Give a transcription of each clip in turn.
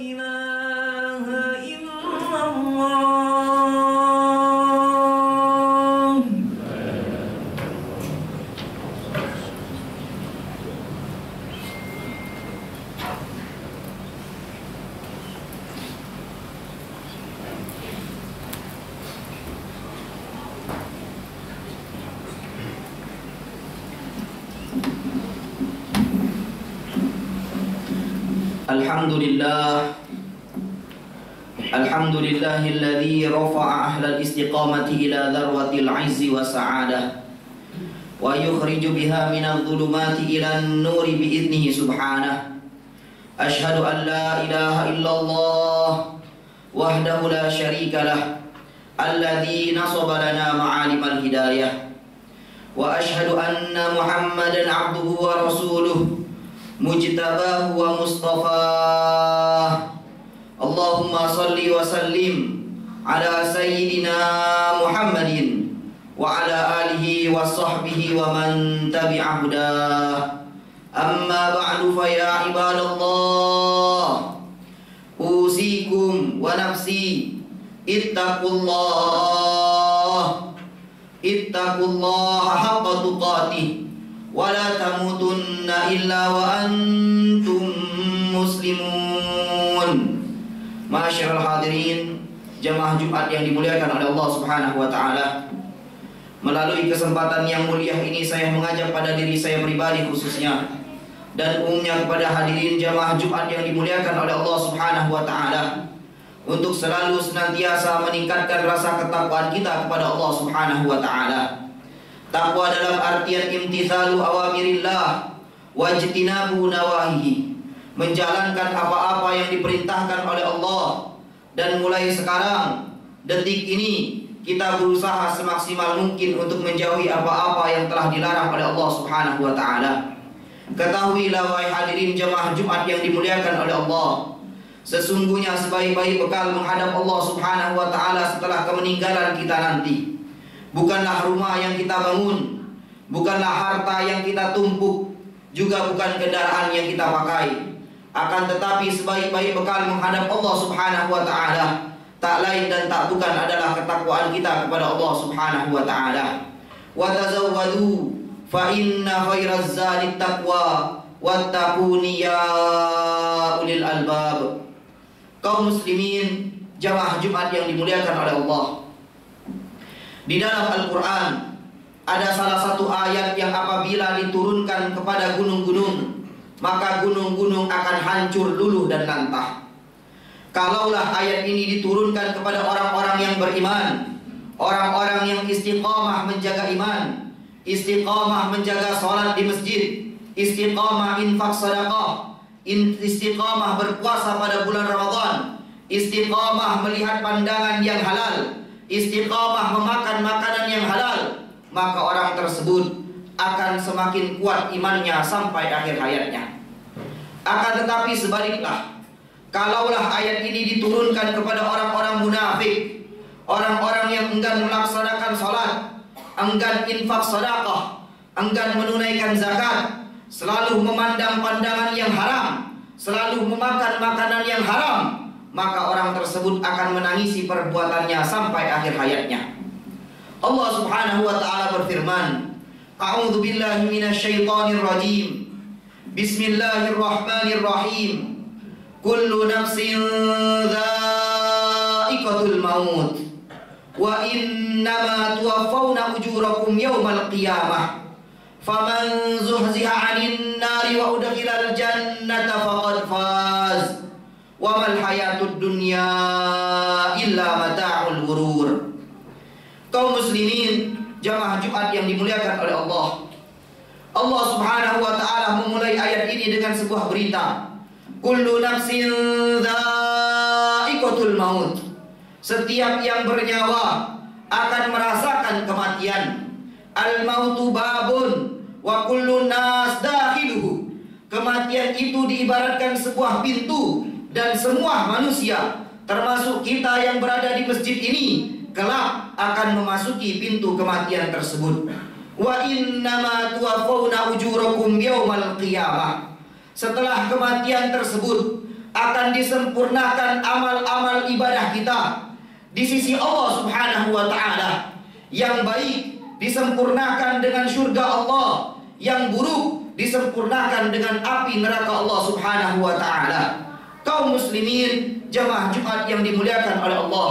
ilaha illallah. Alhamdulillahilladzi rafa'a ahlal istiqamati ila dharwatil 'izzi wa sa'adah wa yukhriju biha minadh dhulumati ilan nuri bi'idnihi subhanahu. Ashhadu an la ilaha illallah wahdahu la syarika lah alladzi nasaba lana ma'alimal hidayah wa ashhadu anna Muhammadan 'abduhu wa rasuluhu mujtabahu wa mustafah. Allahumma salli wa sallim ala sayyidina Muhammadin wa ala alihi wa sahbihi wa man tabi'a hudah. Amma ba'du fa ya ibadallah, usikum wa nafsi ittaqullaha haqqa tuqatih wa la tamutunna illa wa antum muslimun. Masyarul hadirin, jamaah Jumat yang dimuliakan oleh Allah Subhanahu wa taala. Melalui kesempatan yang mulia ini saya mengajak pada diri saya pribadi khususnya dan umumnya kepada hadirin jamaah Jumat yang dimuliakan oleh Allah Subhanahu wa taala untuk selalu senantiasa meningkatkan rasa ketakwaan kita kepada Allah Subhanahu wa taala. Takwa dalam artian imtithalu awamirillah wajtinabu nawahihi, menjalankan apa-apa yang diperintahkan oleh Allah, dan mulai sekarang detik ini kita berusaha semaksimal mungkin untuk menjauhi apa-apa yang telah dilarang oleh Allah Subhanahu wa taala. Ketahuilah wahai hadirin jamaah Jumat yang dimuliakan oleh Allah, sesungguhnya sebaik-baik bekal menghadap Allah Subhanahu wa taala setelah kemeninggalan kita nanti bukanlah rumah yang kita bangun, bukanlah harta yang kita tumpuk, juga bukan kendaraan yang kita pakai. Akan tetapi sebaik-baik bekal menghadap Allah Subhanahu wa taala tak lain dan tak bukan adalah ketakwaan kita kepada Allah Subhanahu wa taala. Wa tazawwadu fa inna khairaz zadi taqwa wattaquni ya ulil albab. Kaum muslimin jamaah Jumat yang dimuliakan oleh Allah, di dalam Al-Qur'an ada salah satu ayat yang apabila diturunkan kepada gunung-gunung maka gunung-gunung akan hancur luluh dan lantah. Kalaulah ayat ini diturunkan kepada orang-orang yang beriman, orang-orang yang istiqamah menjaga iman, istiqamah menjaga sholat di masjid, istiqamah infak sedekah, istiqamah berpuasa pada bulan Ramadan, istiqamah melihat pandangan yang halal, istiqamah memakan makanan yang halal, maka orang tersebut akan semakin kuat imannya sampai akhir hayatnya. Akan tetapi sebaliknya, kalaulah ayat ini diturunkan kepada orang-orang munafik, orang-orang yang enggan melaksanakan salat, enggan infak sedekah, enggan menunaikan zakat, selalu memandang pandangan yang haram, selalu memakan makanan yang haram, maka orang tersebut akan menangisi perbuatannya sampai akhir hayatnya. Allah Subhanahu wa taala berfirman, A'udzu billahi minasyaitonir rajim. Bismillahirrahmanirrahim. Kullu nafsin dha'iqatul maut wa innama tuwaffawna ujurakum yawmal qiyamah. Faman zuhziha 'anil nari wa udkhilal jannata faqad faz. Wa mal hayatud dunya illa mata'ul ghurur. Kaum muslimin jamaah Jumat yang dimuliakan oleh Allah, Allah Subhanahu wa taala memulai ayat ini dengan sebuah berita. Kullu nafsin dha'iqatul maut. Setiap yang bernyawa akan merasakan kematian. Al mautu babun wa kullu nas dakhiluhu. Kematian itu diibaratkan sebuah pintu dan semua manusia termasuk kita yang berada di masjid ini kelak akan memasuki pintu kematian tersebut. Wa innama tuwaffawna ujurakum yaumal qiyamah. Setelah kematian tersebut akan disempurnakan amal-amal ibadah kita di sisi Allah Subhanahu wa ta'ala. Yang baik disempurnakan dengan surga Allah, yang buruk disempurnakan dengan api neraka Allah Subhanahu wa ta'ala. Kaum muslimin jamaah Jumat yang dimuliakan oleh Allah,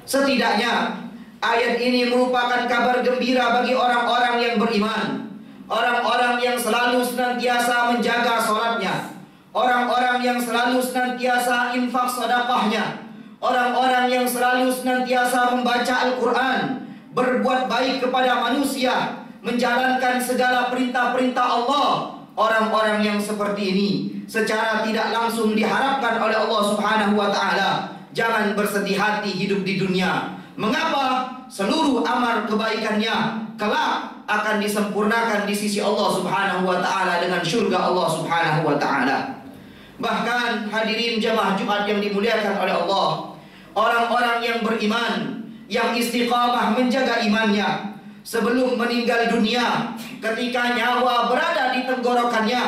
setidaknya ayat ini merupakan kabar gembira bagi orang-orang yang beriman, orang-orang yang selalu senantiasa menjaga sholatnya, orang-orang yang selalu senantiasa infak sedekahnya, orang-orang yang selalu senantiasa membaca Al-Quran, berbuat baik kepada manusia, menjalankan segala perintah-perintah Allah. Orang-orang yang seperti ini secara tidak langsung diharapkan oleh Allah Subhanahu wa ta'ala jangan bersedih hati hidup di dunia. Mengapa? Seluruh amal kebaikannya kelak akan disempurnakan di sisi Allah Subhanahu wa ta'ala dengan surga Allah Subhanahu wa ta'ala. Bahkan hadirin jamaah Jumat yang dimuliakan oleh Allah, orang-orang yang beriman, yang istiqamah menjaga imannya, sebelum meninggal dunia, ketika nyawa berada di tenggorokannya,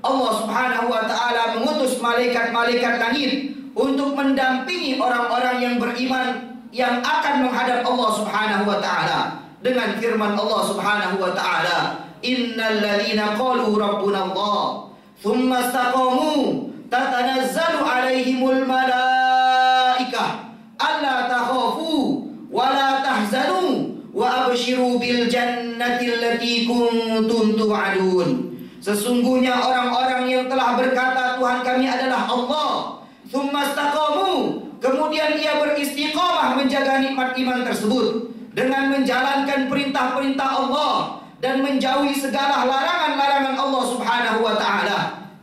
Allah Subhanahu wa ta'ala mengutus malaikat-malaikat langit untuk mendampingi orang-orang yang beriman yang akan menghadap Allah Subhanahu wa ta'ala dengan firman Allah Subhanahu wa ta'ala, innal ladzina qalu rabbuna Allah thumma istaqamu tatanazzalu alaihimul malaikah alla takhafu wa la tahzanu wa abshiru bil jannati allati kuntum tu'adun. Sesungguhnya orang-orang yang telah berkata Tuhan kami adalah Allah, thumma istaqamu, kemudian ia beristiqamah menjaga nikmat iman tersebut dengan menjalankan perintah-perintah Allah dan menjauhi segala larangan-larangan Allah Subhanahu wa ta'ala.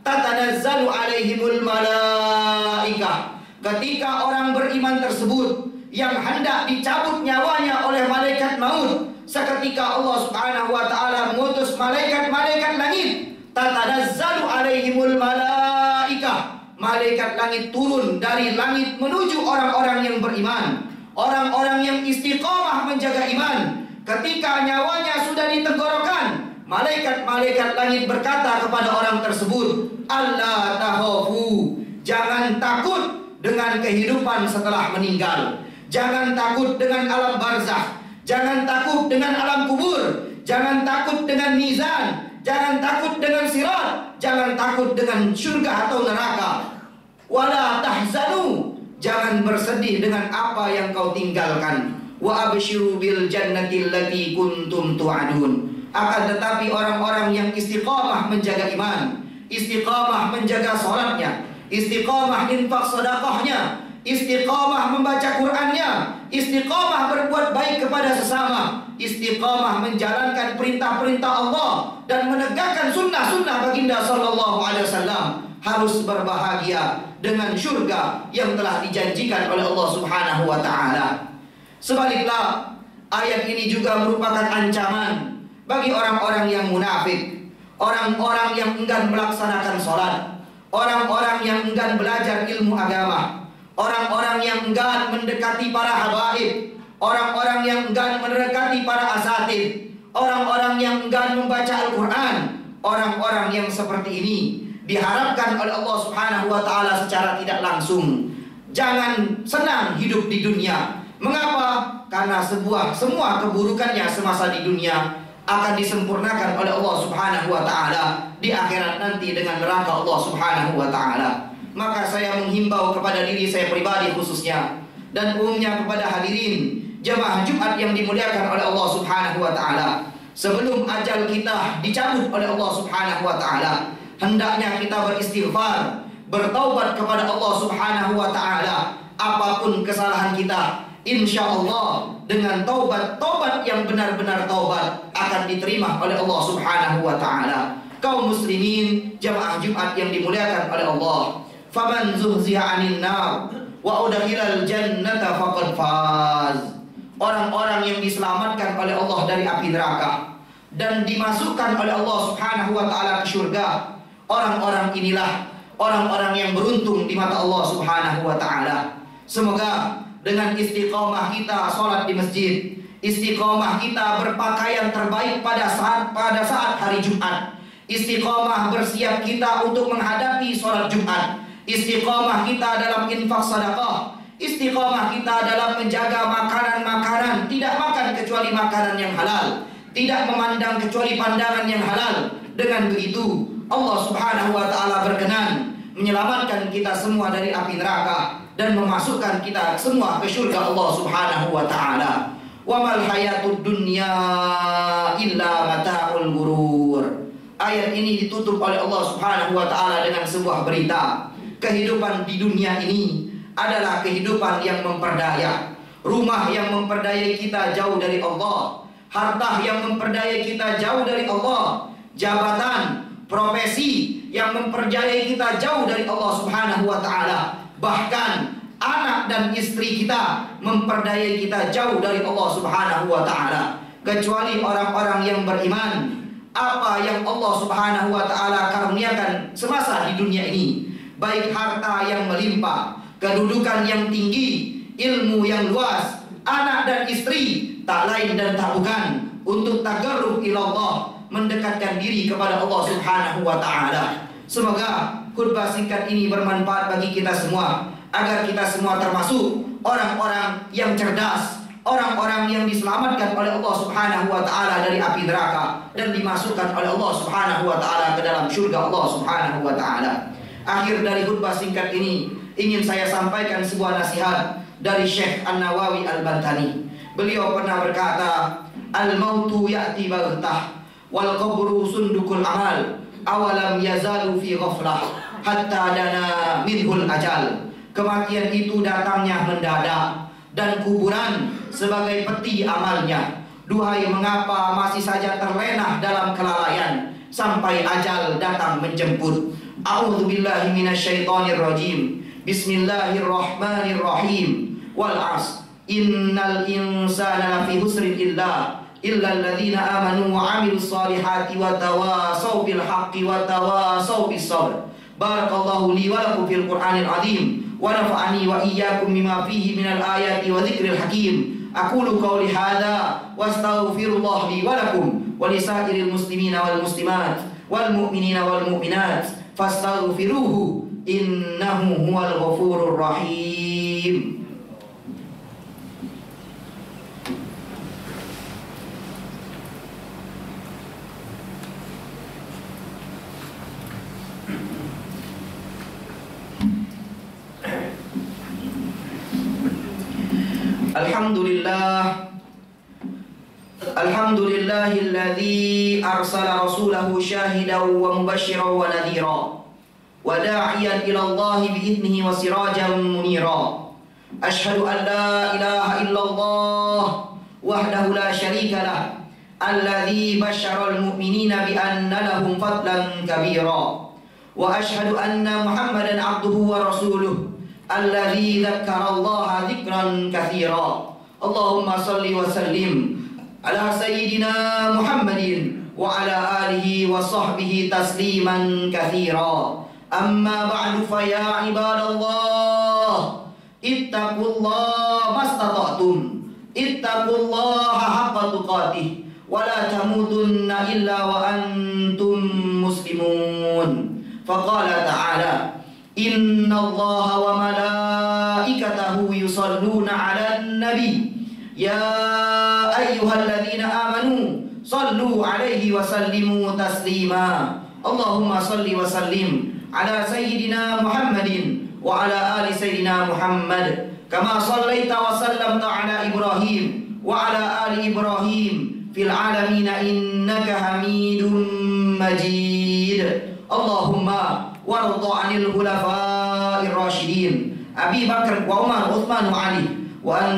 Tatanazzalu alaihimul malaikah, ketika orang beriman tersebut yang hendak dicabut nyawanya oleh malaikat maut, seketika Allah Subhanahu wa ta'ala mengutus malaikat-malaikat langit. Tatanazzalu alaihimul malaikah, malaikat langit turun dari langit menuju orang-orang yang beriman, orang-orang yang istiqamah menjaga iman. Ketika nyawanya sudah di tenggorokan, malaikat-malaikat langit berkata kepada orang tersebut, Allah takhafu, jangan takut dengan kehidupan setelah meninggal, jangan takut dengan alam barzakh, jangan takut dengan alam kubur, jangan takut dengan mizan, jangan takut dengan sirat, jangan takut dengan surga atau neraka. Wala tahzanu, jangan bersedih dengan apa yang kau tinggalkan. Wa abshiru bil jannati allati kuntum tu'adun. Akan tetapi orang-orang yang istiqamah menjaga iman, istiqamah menjaga salatnya, istiqamah infak sedekahnya, istiqamah membaca Qur'annya, istiqamah berbuat baik kepada sesama, istiqamah menjalankan perintah-perintah Allah dan menegakkan sunnah-sunnah baginda sallallahu alaihi wasallam, harus berbahagia dengan surga yang telah dijanjikan oleh Allah Subhanahu wa ta'ala. Sebaliknya, ayat ini juga merupakan ancaman bagi orang-orang yang munafik, orang-orang yang enggan melaksanakan sholat, orang-orang yang enggan belajar ilmu agama, orang-orang yang enggan mendekati para habaib, orang-orang yang enggan mendekati para asatid, orang-orang yang enggan membaca Al-Quran. Orang-orang yang seperti ini diharapkan oleh Allah Subhanahu wa ta'ala secara tidak langsung jangan senang hidup di dunia. Mengapa? Karena semua keburukannya semasa di dunia akan disempurnakan oleh Allah Subhanahu wa ta'ala di akhirat nanti dengan neraka Allah Subhanahu wa ta'ala. Maka saya menghimbau kepada diri saya pribadi khususnya dan umumnya kepada hadirin jamaah Jumat yang dimuliakan oleh Allah Subhanahu wa ta'ala, sebelum ajal kita dicabut oleh Allah Subhanahu wa ta'ala, hendaknya kita beristighfar, bertaubat kepada Allah Subhanahu wa ta'ala. Apapun kesalahan kita, insya Allah dengan taubat yang benar-benar taubat akan diterima oleh Allah Subhanahu wa ta'ala. Kaum muslimin jamaah Jumat yang dimuliakan oleh Allah, faman zuhziha 'anil nar wa udkhilal jannata faqad faz. Orang-orang yang diselamatkan oleh Allah dari api neraka dan dimasukkan oleh Allah Subhanahu wa ta'ala ke surga, orang-orang inilah orang-orang yang beruntung di mata Allah Subhanahu wa ta'ala. Semoga dengan istiqamah kita sholat di masjid, istiqamah kita berpakaian terbaik pada saat hari Jumat, istiqamah bersiap kita untuk menghadapi sholat Jumat, istiqamah kita dalam infak sedekah, istiqamah kita dalam menjaga makanan-makanan, tidak makan kecuali makanan yang halal, tidak memandang kecuali pandangan yang halal. Dengan begitu Allah Subhanahu wa taala berkenan menyelamatkan kita semua dari api neraka dan memasukkan kita semua ke surga Allah Subhanahu wa taala. Wa mal hayatud dunya illa mata'ul ghurur. Ayat ini ditutup oleh Allah Subhanahu wa taala dengan sebuah berita. Kehidupan di dunia ini adalah kehidupan yang memperdaya. Rumah yang memperdayai kita jauh dari Allah, harta yang memperdayai kita jauh dari Allah, jabatan, profesi yang memperdayai kita jauh dari Allah Subhanahu wa taala. Bahkan anak dan istri kita memperdayai kita jauh dari Allah Subhanahu wa taala. Kecuali orang-orang yang beriman, apa yang Allah Subhanahu wa taala karuniakan semasa di dunia ini, baik harta yang melimpah, kedudukan yang tinggi, ilmu yang luas, anak dan istri, tak lain dan tak bukan untuk tagarrub ilallah, mendekatkan diri kepada Allah Subhanahu wa taala. Semoga khutbah singkat ini bermanfaat bagi kita semua, agar kita semua termasuk orang-orang yang cerdas, orang-orang yang diselamatkan oleh Allah Subhanahu wa taala dari api neraka dan dimasukkan oleh Allah Subhanahu wa taala ke dalam surga Allah Subhanahu wa taala. Akhir dari khutbah singkat ini ingin saya sampaikan sebuah nasihat dari Syekh An-Nawawi Al-Bantani. Beliau pernah berkata, "Al-mautu ya'ti baghtah wal qabru sundukul amal, awalam yazalu fi ghaflah hatta dana minhul ajal." Kematian itu datangnya mendadak dan kuburan sebagai peti amalnya. Duhai, mengapa masih saja terlena dalam kelalaian sampai ajal datang menjemput. A'udzubillahi minasyaitonirrajim. Bismillahirrahmanirrahim. Wal 'ashr. Innal insana lafi husrin illa alladzina amanu wa 'amilus solihati wa tawasaw bil haqqi wa tawasaw bis sabr. Barakallahu li wa lakum fil Qur'anil 'azim wa nafa'ani wa iyyakum bima fihi minal ayati wa dzikril hakim. Aqulu qawli hadza wa astaghfirullah li wa lakum wa lisairil muslimina wal muslimat wal mu'minina wal mu'minat fastaghfiruhu innahu huwal ghafurur rahim. Alhamdulillahilladzi arsala rasulahu syahidan wa mubasysyiran wa nadhira wa da'iyan ila Allah bi'idnihi wa sirajan munira. Asyhadu an la ilaha illallah wahdahu la syarika lah, alladzi basyara al-mu'minina bi anna lahum fadlan kabira. Wa asyhadu anna Muhammadan 'abduhu wa rasuluh alladzi dzakkara Allah dzikran katsira. Allahumma salli wa sallim ala sayyidina Muhammadin wa ala alihi wa sahbihi tasliman katsira. Amma ba'du, fa ya ibadallah ittaqullaha mastata'tum, ittaqullaha haqqa tuqatih wa la tamutunna illa wa antum muslimun. Faqala ta'ala, inna allaha wa malaikatahu yusalluna 'alan nabi ya ayyuhalladzina amanu sallu 'alaihi wa sallimu taslima. Allahumma salli wa sallim ala sayyidina Muhammadin wa ala ali sayyidina Muhammad kama sallaita wa sallamta ala Ibrahim wa ala ali Ibrahim fil alamin innaka Hamidum Majid. Allahumma warḍa 'anil khulafa'ir rasyidin Abi Bakar wa Umar, Utsman wa Ali wa an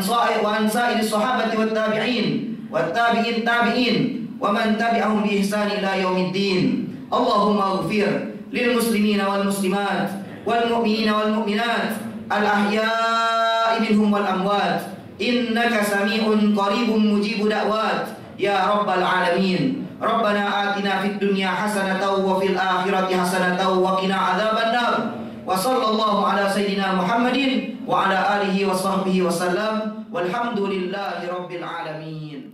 sa'iri sahabati wat tabi'in wat tabi'in wa man tabi'ahum bi ihsan ila yaumiddin. Allahumma ighfir lil muslimina wal muslimat wal mu'minina wal mu'minat al ahya'i minhum wal amwat innaka sami'un qaribun mujibu da'wat ya rabbal alamin. Rabbana atina fid dunya hasanatan wa fil akhirati hasanatan wa qina adzaban nar. Wa sallallahu ala sayyidina Muhammadin wa ala alihi wa sahbihi wa sallam walhamdulillahi rabbil alamin.